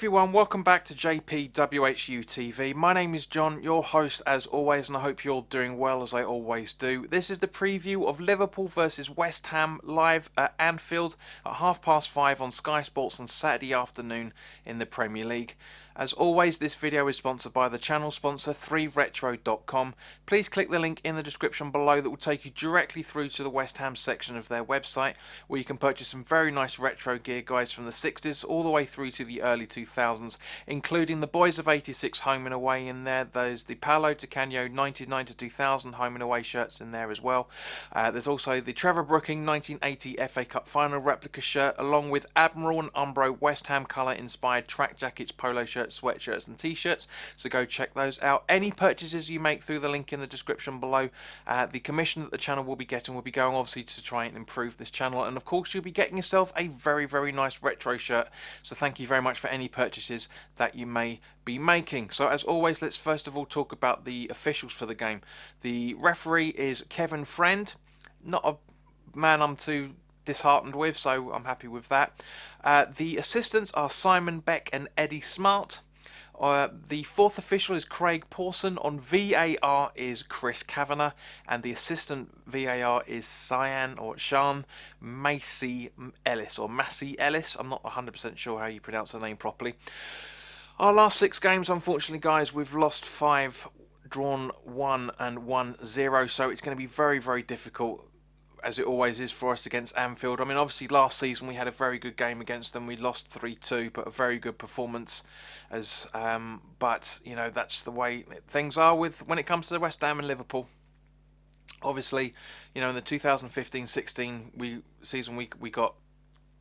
everyone, welcome back to WHU TV. My name is John, your host as always, and I hope you're doing well as I always do. This is the preview of Liverpool versus West Ham live at Anfield at 5:30 on Sky Sports on Saturday afternoon in the Premier League. As always, this video is sponsored by the channel sponsor 3retro.com. Please click the link in the description below that will take you directly through to the West Ham section of their website, where you can purchase some very nice retro gear, guys, from the 60s all the way through to the early 2000s, including the Boys of 86 home and away in there. There's the Paolo Di Canio 99 to 2000 home and away shirts in there as well. There's also the Trevor Brooking 1980 FA Cup final replica shirt, along with Admiral and Umbro West Ham colour inspired track jackets, polo shirts, sweatshirts and t-shirts, so go check those out. Any purchases you make through the link in the description below, the commission that the channel will be getting will be going obviously to try and improve this channel, and of course you'll be getting yourself a very nice retro shirt, so thank you very much for any purchases that you may be making. So as always, let's first of all talk about the officials for the game. The referee is Kevin Friend, not a man I'm too disheartened with, so I'm happy with that. The assistants are Simon Beck and Eddie Smart. The fourth official is Craig Pawson. On VAR is Chris Kavanagh, and the assistant VAR is Sean Massey Ellis, or Massey Ellis. I'm not 100% sure how you pronounce the name properly. Our last 6 games, unfortunately, guys, we've lost 5, drawn 1 and won 0, so it's going to be very difficult, as it always is for us against Anfield. I mean, obviously last season we had a very good game against them. We lost 3-2, but a very good performance. But you know, that's the way things are with when it comes to West Ham and Liverpool. Obviously, you know, in the 2015-16 season we got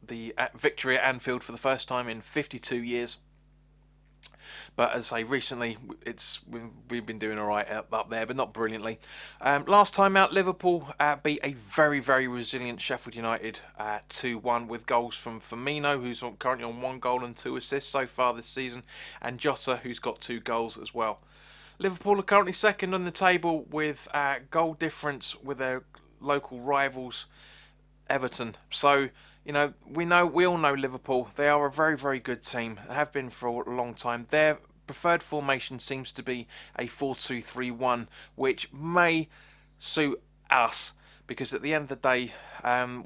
the victory at Anfield for the first time in 52 years. But as I say, recently we've been doing all right up there, but not brilliantly. Last time out, Liverpool beat a very resilient Sheffield United 2-1 with goals from Firmino, who's currently on 1 goal and 2 assists so far this season, and Jota, who's got 2 goals as well. Liverpool are currently second on the table with goal difference with their local rivals Everton. So, you know, we all know Liverpool. They are a very good team. They have been for a long time. Their preferred formation seems to be a 4-2-3-1, which may suit us, because at the end of the day,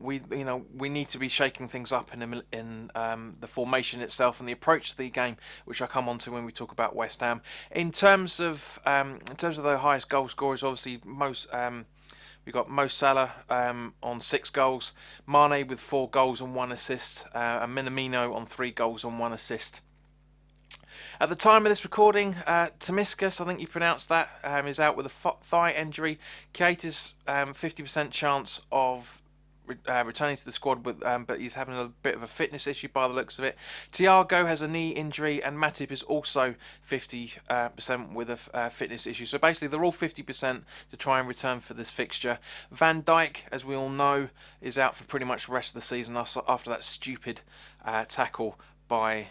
we need to be shaking things up in the formation itself and the approach to the game, which I'll come on to when we talk about West Ham. In terms of the highest goal scorers, obviously we've got Mo Salah on 6 goals, Mane with 4 goals and 1 assist, and Minamino on 3 goals and 1 assist. At the time of this recording, Tomiskas, I think you pronounced that, is out with a thigh injury. Keita's 50% chance of returning to the squad, but he's having a bit of a fitness issue by the looks of it. Thiago has a knee injury, and Matip is also 50% with a fitness issue. So basically they're all 50% to try and return for this fixture. Van Dijk, as we all know, is out for pretty much the rest of the season after that stupid tackle by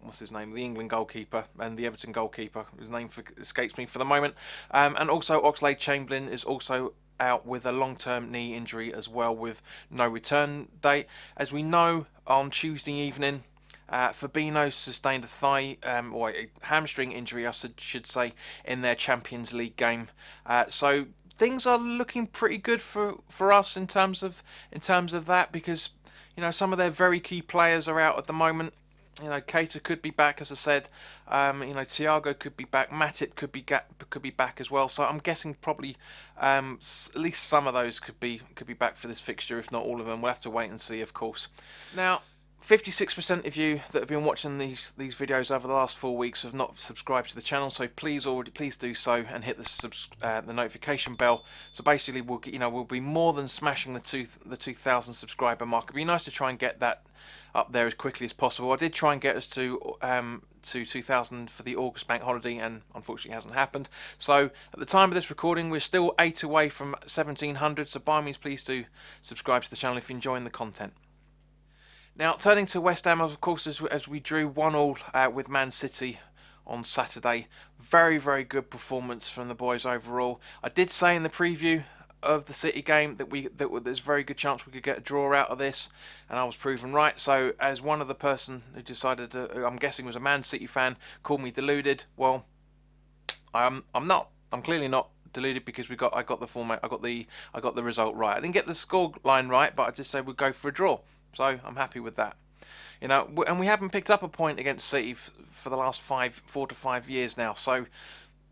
what's his name, the England goalkeeper and the Everton goalkeeper, whose name escapes me for the moment. And also Oxlade-Chamberlain is also out with a long-term knee injury as well, with no return date. As we know, on Tuesday evening, Fabinho sustained a thigh or a hamstring injury, I should say, in their Champions League game. So things are looking pretty good for us in terms of that, because you know, some of their very key players are out at the moment. You know, Keita could be back, as I said. You know, Thiago could be back. Matip could be back as well. So I'm guessing probably at least some of those could be back for this fixture, if not all of them. We'll have to wait and see, of course. Now, 56% of you that have been watching these videos over the last 4 weeks have not subscribed to the channel, so please do so and hit the notification bell. So basically, we'll be more than smashing the 2,000 subscriber mark. It'd be nice to try and get that up there as quickly as possible. I did try and get us to 2,000 for the August bank holiday, and unfortunately it hasn't happened. So at the time of this recording, we're still 8 away from 1,700. So by all means, please do subscribe to the channel if you're enjoying the content. Now, turning to West Ham, of course, as we drew 1-1 with Man City on Saturday. Very good performance from the boys overall. I did say in the preview of the City game that there's a very good chance we could get a draw out of this, and I was proven right. So as one of the person who decided to, I'm guessing was a Man City fan, called me deluded. Well, I'm not. I'm clearly not deluded because I got the format. I got the result right. I didn't get the score line right, but I just said we'd go for a draw. So I'm happy with that. You know, and we haven't picked up a point against City for the last 4 to 5 years now. So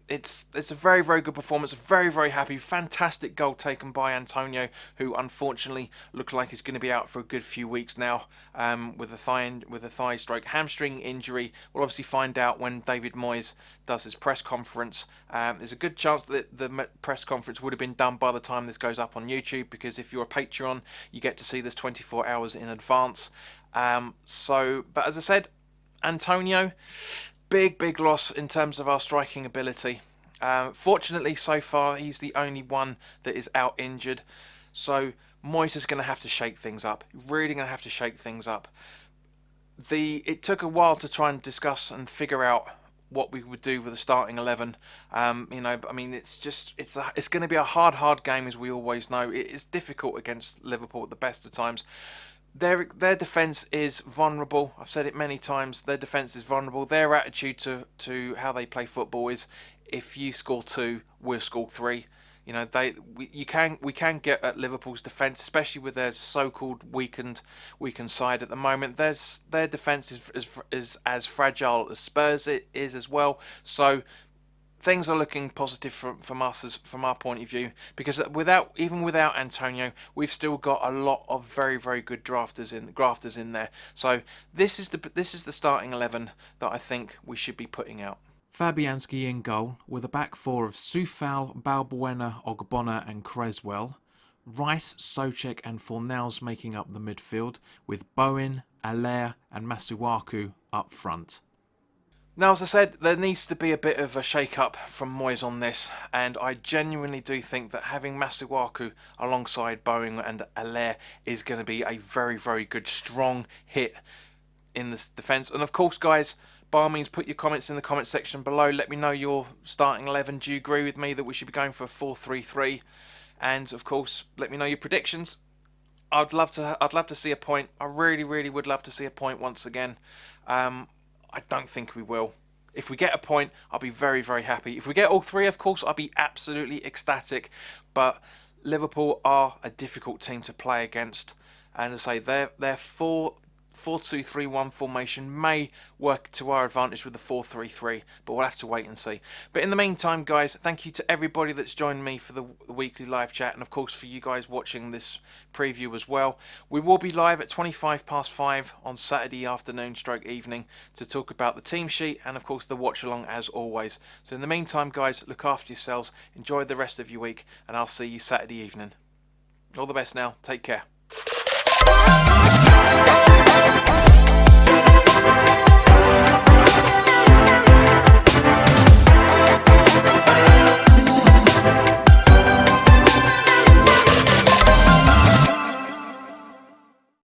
it's a very, very good performance. Very, very happy. Fantastic goal taken by Antonio, who unfortunately looks like he's going to be out for a good few weeks now with a thigh stroke hamstring injury. We'll obviously find out when David Moyes does his press conference. There's a good chance that the press conference would have been done by the time this goes up on YouTube, because if you're a Patreon, you get to see this 24 hours in advance. But as I said, Antonio, big loss in terms of our striking ability. Fortunately, so far, he's the only one that is out injured. So Moyes is going to have to shake things up. Really going to have to shake things up. It took a while to try and discuss and figure out what we would do with the starting 11. It's going to be a hard game, as we always know. It is difficult against Liverpool at the best of times. Their defence is vulnerable. I've said it many times. Their defence is vulnerable. Their attitude to how they play football is, if you score 2, we'll score 3. You know, we can get at Liverpool's defence, especially with their so-called weakened side at the moment. Their defence is as fragile as Spurs is as well. So things are looking positive from our point of view, because even without Antonio, we've still got a lot of very, very good grafters in there. So this is the starting 11 that I think we should be putting out. Fabianski in goal, with a back four of Soufal, Balbuena, Ogbonna and Creswell. Rice, Soucek and Fornals making up the midfield, with Bowen, Allaire and Masuaku up front. Now, as I said, there needs to be a bit of a shake-up from Moyes on this, and I genuinely do think that having Masuaku alongside Bowen and Allaire is going to be a very, very good, strong hit in this defence. And of course, guys, by all means, put your comments in the comment section below. Let me know your starting 11. Do you agree with me that we should be going for a 4-3-3? And of course, let me know your predictions. I'd love to see a point. I really, really would love to see a point once again. I don't think we will. If we get a point, I'll be very, very happy. If we get all 3, of course, I'll be absolutely ecstatic. But Liverpool are a difficult team to play against. And as I say, their 4-2-3-1 formation may work to our advantage with the 4-3-3, but we'll have to wait and see. But in the meantime, guys, thank you to everybody that's joined me for the weekly live chat, and of course for you guys watching this preview as well. We will be live at 5:25 on Saturday afternoon / evening to talk about the team sheet and of course the watch along as always. So in the meantime, guys, look after yourselves, enjoy the rest of your week, and I'll see you Saturday evening. All the best now, take care.